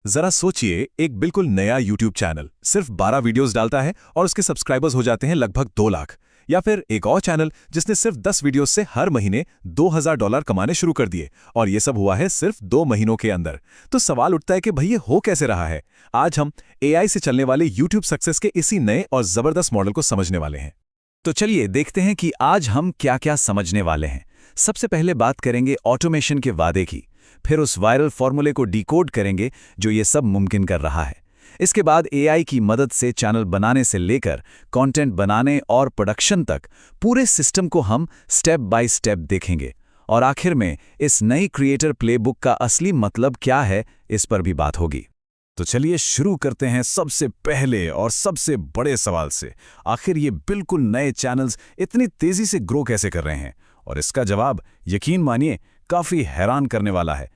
जरा सोचिए, एक बिल्कुल नया YouTube चैनल सिर्फ 12 वीडियोस डालता है और उसके सब्सक्राइबर्स हो जाते हैं लगभग 2 लाख। या फिर एक और चैनल जिसने सिर्फ 10 वीडियोस से हर महीने $2000 कमाने शुरू कर दिए, और ये सब हुआ है सिर्फ 2 महीनों के अंदर। तो सवाल उठता है कि भाई ये हो कैसे रहा है। आज हम AI से चलने वाले YouTube सक्सेस के इसी नए और जबरदस्त मॉडल को समझने वाले हैं। तो चलिए देखते हैं कि आज हम क्या-क्या समझने वाले हैं। सबसे पहले बात करेंगे ऑटोमेशन के वादे की, फिर उस वायरल फॉर्मूले को डिकोड करेंगे जो ये सब मुमकिन कर रहा है। इसके बाद AI की मदद से चैनल बनाने से लेकर कंटेंट बनाने और प्रोडक्शन तक पूरे सिस्टम को हम स्टेप बाय स्टेप देखेंगे। और आखिर में इस नई क्रिएटर प्लेबुक का असली मतलब क्या है, इस पर भी बात होगी। तो चलिए शुरू करते हैं सबसे पहले और सबसे बड़े सवाल से। आखिर ये बिल्कुल नए चैनल्स इतनी तेजी से ग्रो कैसे कर रहे हैं? और इसका जवाब यकीन मानिए काफी हैरान करने वाला है।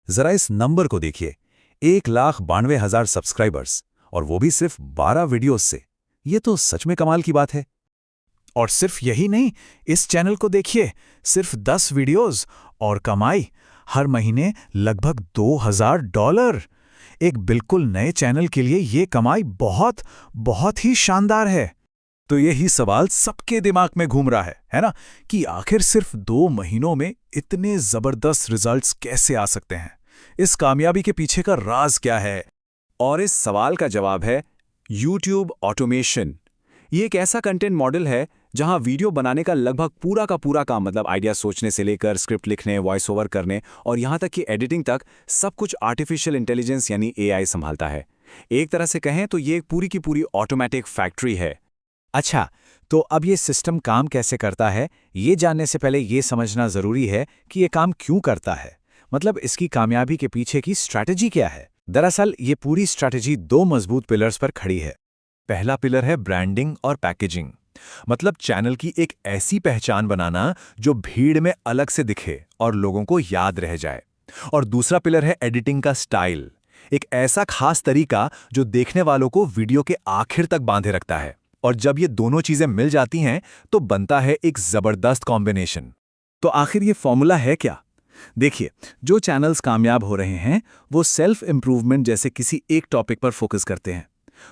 जरा इस नंबर को देखिए, 1,92,000 सब्सक्राइबर्स, और वो भी सिर्फ 12 वीडियोस से। ये तो सच में कमाल की बात है। और सिर्फ यही नहीं, इस चैनल को देखिए, सिर्फ 10 वीडियोस और कमाई हर महीने लगभग $2000। एक बिल्कुल नए चैनल के लिए ये कमाई बहुत बहुत ही शानदार है। तो यही सवाल सबके दिमाग में घूम रहा है ना, कि आखिर सिर्फ 2 महीनों में इतने जबरदस्त रिजल्ट्स कैसे आ सकते हैं? इस कामयाबी के पीछे का राज क्या है? और इस सवाल का जवाब है YouTube ऑटोमेशन। ये एक ऐसा कंटेंट मॉडल है जहां वीडियो बनाने का लगभग पूरा का पूरा काम, मतलब आइडिया सोचने से लेकर स्क्रिप्ट लिखने, वॉइस ओवर करने और यहां तक कि एडिटिंग तक, सब कुछ आर्टिफिशियल इंटेलिजेंस यानी AI संभालता है। एक तरह से कहें तो ये पूरी की पूरी ऑटोमेटिक फैक्ट्री है। अच्छा, तो अब ये सिस्टम काम कैसे करता है, ये जानने से पहले ये समझना ज़रूरी है कि ये काम क्यों करता है। मतलब इसकी कामयाबी के पीछे की स्ट्रैटेजी क्या है। दरअसल ये पूरी स्ट्रैटेजी 2 मजबूत पिलर्स पर खड़ी है। पहला पिलर है ब्रांडिंग और पैकेजिंग, मतलब चैनल की एक ऐसी पहचान बनाना जो भीड़ में अलग से दिखे और लोगों को याद रह जाए। और दूसरा पिलर है एडिटिंग का स्टाइल, एक ऐसा खास तरीका जो देखने वालों को वीडियो के आखिर तक बांधे रखता है। और जब ये दोनों चीजें मिल जाती हैं तो बनता है एक जबरदस्त कॉम्बिनेशन। तो आखिर ये फॉर्मूला है क्या? देखिए, जो चैनल्स कामयाब हो रहे हैं वो सेल्फ इंप्रूवमेंट जैसे किसी एक टॉपिक पर फोकस करते हैं।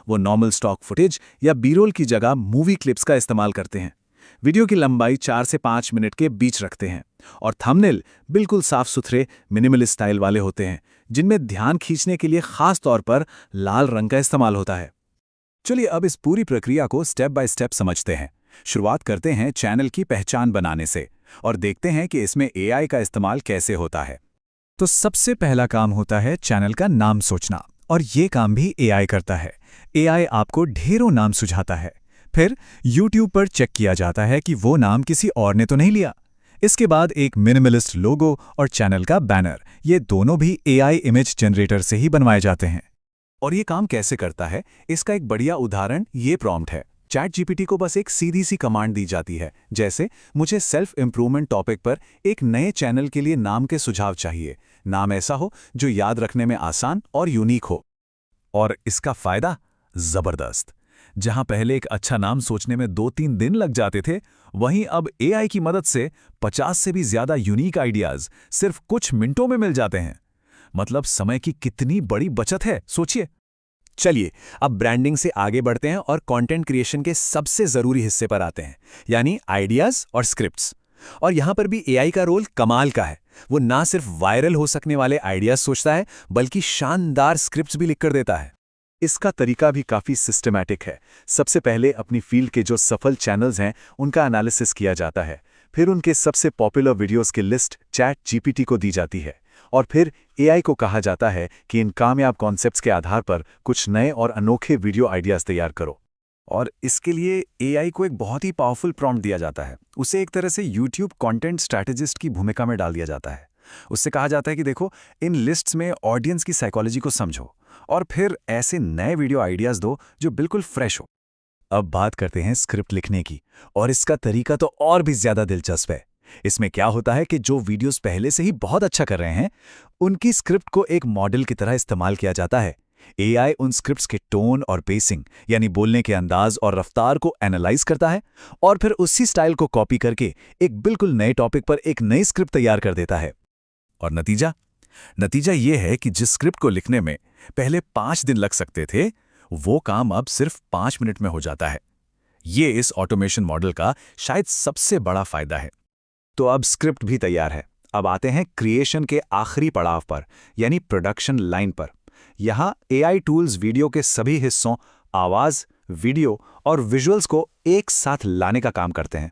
वो नॉर्मल स्टॉक फुटेज या बी-रोल की जगह मूवी क्लिप्स का इस्तेमाल करते हैं। वीडियो की लंबाई 4 से 5 मिनट के बीच रखते हैं और थंबनेल बिल्कुल साफ सुथरे मिनिमलिस्ट स्टाइल वाले होते हैं, जिनमें ध्यान खींचने के लिए खास तौर पर लाल रंग का इस्तेमाल होता है। चलिए अब इस पूरी प्रक्रिया को स्टेप बाय स्टेप समझते हैं। शुरुआत करते हैं चैनल की पहचान बनाने से और देखते हैं कि इसमें AI का इस्तेमाल कैसे होता है। तो सबसे पहला काम होता है चैनल का नाम सोचना, और ये काम भी AI करता है। AI आपको ढेरों नाम सुझाता है, फिर YouTube पर चेक किया जाता है कि वो नाम किसी और ने तो नहीं लिया। इसके बाद एक मिनिमलिस्ट लोगो और चैनल का बैनर, ये दोनों भी AI इमेज जनरेटर से ही बनवाए जाते हैं। और ये काम कैसे करता है, इसका एक बढ़िया उदाहरण ये प्रॉम्प्ट है। ChatGPT को बस एक सीधी सी कमांड दी जाती है, जैसे मुझे सेल्फ इंप्रूवमेंट टॉपिक पर एक नए चैनल के लिए नाम के सुझाव चाहिए। नाम ऐसा हो जो याद रखने में आसान और यूनिक हो। और इसका फायदा जबरदस्त। जहां पहले एक अच्छा नाम सोचने में 2-3 दिन लग जाते थे, वहीं अब AI की मदद से 50 से भी ज्यादा यूनिक आइडियाज सिर्फ कुछ मिनटों में मिल जाते हैं। मतलब समय की कितनी बड़ी बचत है, सोचिए। चलिए अब ब्रांडिंग से आगे बढ़ते हैं और कंटेंट क्रिएशन के सबसे जरूरी हिस्से पर आते हैं, यानी आइडियाज और स्क्रिप्ट्स। और यहां पर भी AI का रोल कमाल का है। वो ना सिर्फ वायरल हो सकने वाले आइडियाज सोचता है, बल्कि शानदार स्क्रिप्ट्स भी लिखकर देता है। इसका तरीका भी काफी सिस्टमैटिक है। सबसे पहले अपनी फील्ड के जो सफल चैनल्स हैं उनका एनालिसिस किया जाता है, फिर उनके सबसे पॉपुलर वीडियोस की लिस्ट ChatGPT को दी जाती है, और फिर AI को कहा जाता है कि इन कामयाब कॉन्सेप्ट्स के आधार पर कुछ नए और अनोखे वीडियो आइडियाज तैयार करो। और इसके लिए AI को एक बहुत ही पावरफुल प्रॉम्प्ट दिया जाता है। उसे एक तरह से YouTube कंटेंट स्ट्रैटेजिस्ट की भूमिका में डाल दिया जाता है। उससे कहा जाता है कि देखो, इन लिस्ट्स में ऑडियंस की साइकोलॉजी को समझो और फिर ऐसे नए वीडियो आइडियाज दो जो बिल्कुल फ्रेश हो। अब बात करते हैं स्क्रिप्ट लिखने की, और इसका तरीका तो और भी ज्यादा दिलचस्प है। इसमें क्या होता है कि जो वीडियोस पहले से ही बहुत अच्छा कर रहे हैं, उनकी स्क्रिप्ट को एक मॉडल की तरह इस्तेमाल किया जाता है। AI उन स्क्रिप्ट्स के टोन और पेसिंग, यानी बोलने के अंदाज और रफ्तार को एनालाइज करता है और फिर उसी स्टाइल को कॉपी करके एक बिल्कुल नए टॉपिक पर एक नई स्क्रिप्ट तैयार कर देता है। और नतीजा, नतीजा ये है कि जिस स्क्रिप्ट को लिखने में पहले 5 दिन लग सकते थे, वो काम अब सिर्फ 5 मिनट में हो जाता है। ये इस ऑटोमेशन मॉडल का शायद सबसे बड़ा फायदा है। तो अब स्क्रिप्ट भी तैयार है। अब आते हैं क्रिएशन के आखिरी पड़ाव पर, यानी प्रोडक्शन लाइन पर। यहाँ एआई टूल्स वीडियो के सभी हिस्सों, आवाज, वीडियो और विजुअल्स को एक साथ लाने का काम करते हैं।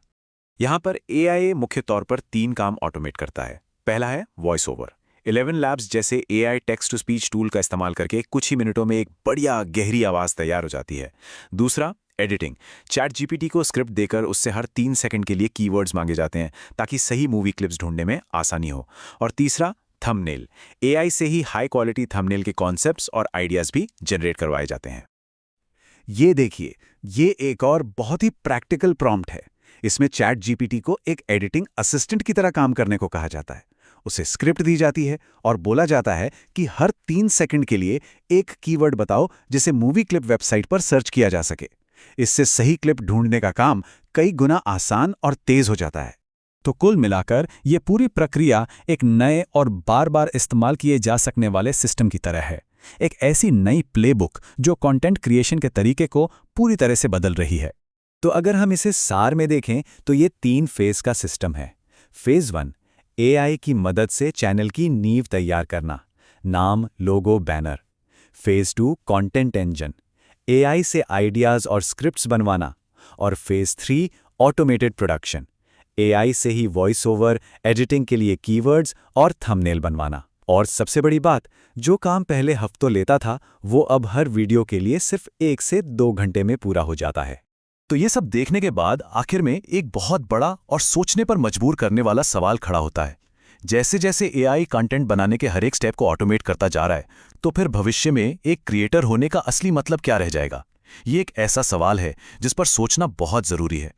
यहाँ पर एआई मुख्य तौर पर 3 काम ऑटोमेट करता है। पहला है वॉइस ओवर। 11 लैब्स जैसे AI text to speech tool का इस्तेमाल करके कुछ ही मिनटों में एक बढ़िया गहरी आवाज तैयार हो जाती है। दूसरा, एडिटिंग। चैट जीपीटी को स्क्रिप्ट देकर उससे हर 3 सेकंड के लिए कीवर्ड्स मांगे जाते हैं ताकि सही मूवी क्लिप्स ढूंढने में आसानी हो। और तीसरा, थंबनेल। एआई से ही हाई क्वालिटी थंबनेल के कॉन्सेप्ट्स और आइडियाज भी जनरेट करवाए जाते हैं। ये देखिए, ये एक और बहुत ही प्रैक्टिकल प्रॉम्प्ट है। इसमें चैट जीपीटी को एक एडिटिंग असिस्टेंट की तरह काम करने को कहा जाता है। उसे स्क्रिप्ट दी जाती है और बोला जाता है कि हर 3 सेकंड के लिए एक कीवर्ड बताओ जिसे मूवी क्लिप वेबसाइट पर सर्च किया जा सके। इससे सही क्लिप ढूंढने का काम कई गुना आसान और तेज हो जाता है। तो कुल मिलाकर ये पूरी प्रक्रिया एक नए और बार बार इस्तेमाल किए जा सकने वाले सिस्टम की तरह है। एक ऐसी नई प्लेबुक जो कंटेंट क्रिएशन के तरीके को पूरी तरह से बदल रही है। तो अगर हम इसे सार में देखें तो ये 3 फेज का सिस्टम है। फेज 1, एआई की मदद से चैनल की नींव तैयार करना, नाम, logo, banner. Phase 2, content engine, AI से आइडियाज और स्क्रिप्ट्स बनवाना। और फेज 3, ऑटोमेटेड प्रोडक्शन, एआई से ही वॉइस ओवर, एडिटिंग के लिए कीवर्ड्स और थंबनेल बनवाना। और सबसे बड़ी बात, जो काम पहले हफ्तों लेता था वो अब हर वीडियो के लिए सिर्फ 1 से 2 घंटे में पूरा हो जाता है। तो ये सब देखने के बाद आखिर में एक बहुत बड़ा और सोचने पर मजबूर करने वाला सवाल खड़ा होता है। जैसे जैसे एआई कंटेंट बनाने के हर एक स्टेप को ऑटोमेट करता जा रहा है, तो फिर भविष्य में एक क्रिएटर होने का असली मतलब क्या रह जाएगा? ये एक ऐसा सवाल है जिस पर सोचना बहुत जरूरी है।